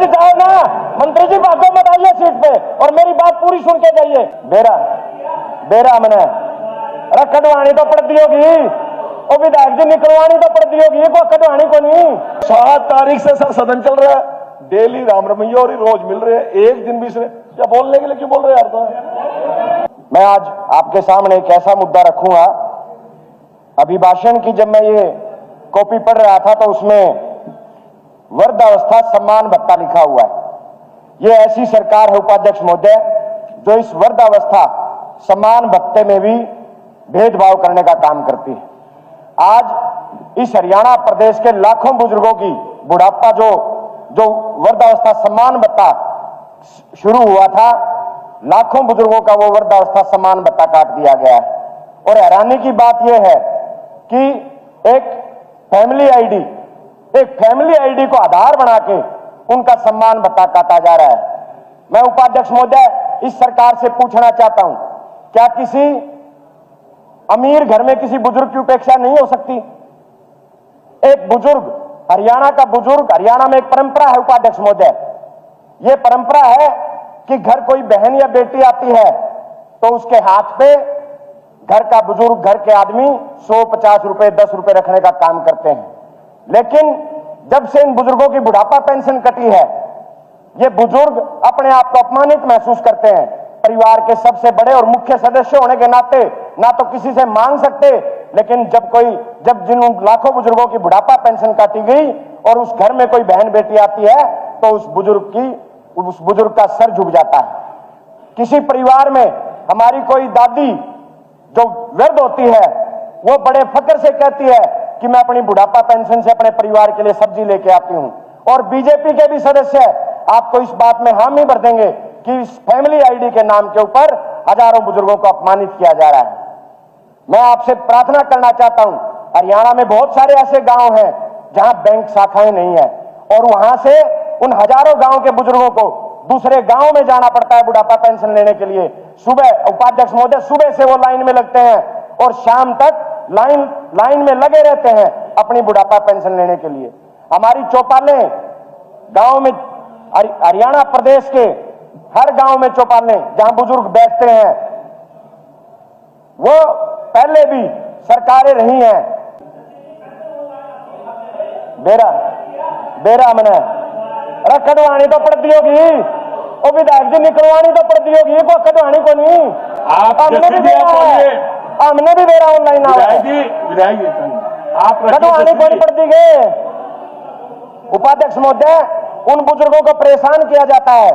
जी जाओ ना, मंत्री जी भागो मत, आइए सीट पे और मेरी बात पूरी सुन के जाइए। बेरा मैंने कटवानी तो पड़ती होगी, और विधायक जी निकलवानी तो पड़ती होगी, को कटवानी को नहीं। 7 तारीख से सर सदन चल रहा है, डेली राम रमैया और रोज मिल रहे हैं, एक दिन भी इसने क्या बोलने के लिए क्यों बोल रहे यार? तो मैं आज आपके सामने एक ऐसा मुद्दा रखूंगा, अभिभाषण की जब मैं ये कॉपी पढ़ रहा था तो उसमें वृद्धावस्था सम्मान भत्ता लिखा हुआ है। ये ऐसी सरकार है उपाध्यक्ष महोदय जो इस वृद्धावस्था सम्मान भत्ते में भी भेदभाव करने का काम करती है। आज इस हरियाणा प्रदेश के लाखों बुजुर्गों की बुढ़ापा जो वृद्धावस्था सम्मान भत्ता शुरू हुआ था, लाखों बुजुर्गों का वो वृद्धावस्था सम्मान भत्ता काट दिया गया है। और हैरानी की बात यह है कि एक फैमिली आईडी को आधार बना के उनका सम्मान भत्ता काटा जा रहा है। मैं उपाध्यक्ष महोदय इस सरकार से पूछना चाहता हूं, क्या किसी अमीर घर में किसी बुजुर्ग की उपेक्षा नहीं हो सकती? एक बुजुर्ग, हरियाणा में एक परंपरा है उपाध्यक्ष महोदय, यह परंपरा है कि घर कोई बहन या बेटी आती है तो उसके हाथ पे घर का बुजुर्ग, घर के आदमी 100-50 रुपए 10 रुपए रखने का काम करते हैं। लेकिन जब से इन बुजुर्गों की बुढ़ापा पेंशन कटी है, ये बुजुर्ग अपने आप को अपमानित महसूस करते हैं। परिवार के सबसे बड़े और मुख्य सदस्य होने के नाते ना तो किसी से मांग सकते, लेकिन जब जिन लाखों बुजुर्गों की बुढ़ापा पेंशन काटी गई और उस घर में कोई बहन बेटी आती है तो उस बुजुर्ग का सर झुक जाता है। किसी परिवार में हमारी कोई दादी जो वृद्ध होती है, वो बड़े फक्र से कहती है कि मैं अपनी बुढ़ापा पेंशन से अपने परिवार के लिए सब्जी लेके आती हूं। और बीजेपी के भी सदस्य आपको इस बात में हामी भर देंगे कि इस फैमिली आईडी के नाम के ऊपर हजारों बुजुर्गों को अपमानित किया जा रहा है। मैं आपसे प्रार्थना करना चाहता हूं, हरियाणा में बहुत सारे ऐसे गांव हैं जहां बैंक शाखाएं नहीं है और वहां से उन हजारों गांव के बुजुर्गों को दूसरे गांव में जाना पड़ता है बुढ़ापा पेंशन लेने के लिए। सुबह उपाध्यक्ष महोदय सुबह से वो लाइन में लगते हैं और शाम तक लाइन में लगे रहते हैं अपनी बुढ़ापा पेंशन लेने के लिए। हमारी चौपालें गांव में, हरियाणा प्रदेश के हर गांव में चौपालें जहां बुजुर्ग बैठते हैं, वो पहले भी सरकारें रही हैं। बेरा मैंने कटवानी तो पड़ती होगी, और विधायक जी निकलवानी तो पड़ती होगी, को कटवानी को नहीं। हमने भी बेरा ऑनलाइन कटवानी कौन पड़ती गए। उपाध्यक्ष महोदय, उन बुजुर्गों को परेशान किया जाता है।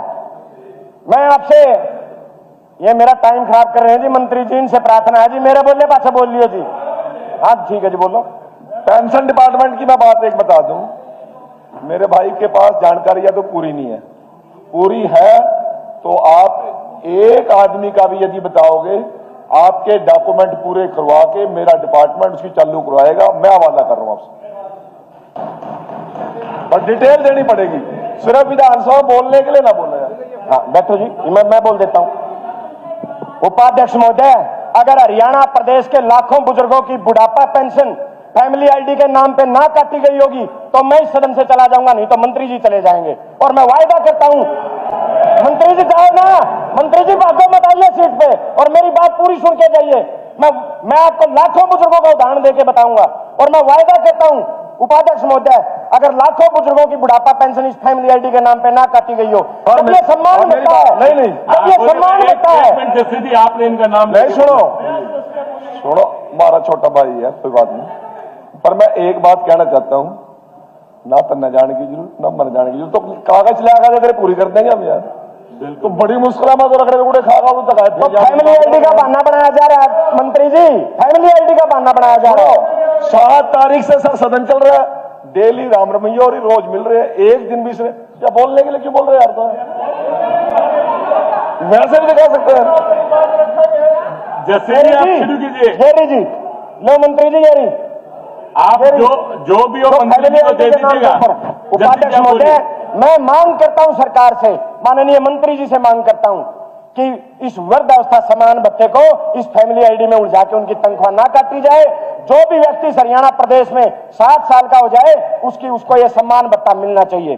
मैं आपसे, ये मेरा टाइम खराब कर रहे हैं जी मंत्री जी, इनसे प्रार्थना है जी, मेरे बोलने पाछा बोल लियो जी। हाँ ठीक है जी, बोलो। पेंशन डिपार्टमेंट की मैं बात एक बता दूं, मेरे भाई के पास जानकारियां तो पूरी नहीं है, पूरी है तो आप एक आदमी का भी यदि बताओगे, आपके डॉक्यूमेंट पूरे करवा के मेरा डिपार्टमेंट उसकी चालू करवाएगा। मैं हवाला कर रहा हूं आपसे, पर डिटेल देनी पड़ेगी, सिर्फ विधानसभा बोलने के लिए ना बोलना यार। हाँ बैठो जी, मैं बोल देता हूं। उपाध्यक्ष महोदय, अगर हरियाणा प्रदेश के लाखों बुजुर्गों की बुढ़ापा पेंशन फैमिली आईडी के नाम पे ना काटी गई होगी तो मैं इस सदन से चला जाऊंगा, नहीं तो मंत्री जी चले जाएंगे। और मैं वायदा करता हूं, मंत्री जी जाओ ना, मंत्री जी भागो मत, आइए सीट पे और मेरी बात पूरी सुन के जाइए। मैं आपको लाखों बुजुर्गों का उदाहरण देके बताऊंगा। और मैं वायदा करता हूं उपाध्यक्ष महोदय, अगर लाखों बुजुर्गों की बुढ़ापा पेंशन इस फैमिली आईडी के नाम पे ना काटी गई हो तो ये सम्मान मिलता है। नहीं, ये सम्मान मिलता है। आपने इनका नाम नहीं, सुनो, हमारा छोटा भाई है, कोई बात नहीं, पर मैं एक बात कहना चाहता हूं, ना तो न जाने की जरूरत ना मन जाने की जरूरत, तो कागज ले आकर तेरे पूरी कर देंगे हम यार। तो बड़ी मुश्किल में तो रखने को खागा वो तक तो फैमिली आईडी का बहाना बनाया जा रहा है मंत्री जी, फैमिली आईडी का बहाना बनाया जा रहा है। 7 तारीख से सर सदन चल रहा है, डेली राम रमैया और रोज मिल रहे हैं, एक दिन भी इसने क्या बोलने के लिए क्यों बोल रहे यार? तो वैसे भी दिखा सकते हैं जैसे आप शुरू कीजिए जी। लो मंत्री जी, ये आप जो भी हो मंत्री को दे दीजिएगा। उपाध्यक्ष महोदय, मैं मांग करता हूं सरकार से, माननीय मंत्री जी से मांग करता हूं कि इस वृद्धावस्था सम्मान भत्ते को इस फैमिली आईडी में उलझा के उनकी तनख्वाह ना काटी जाए। जो भी व्यक्ति हरियाणा प्रदेश में 60 साल का हो जाए उसको यह सम्मान भत्ता मिलना चाहिए।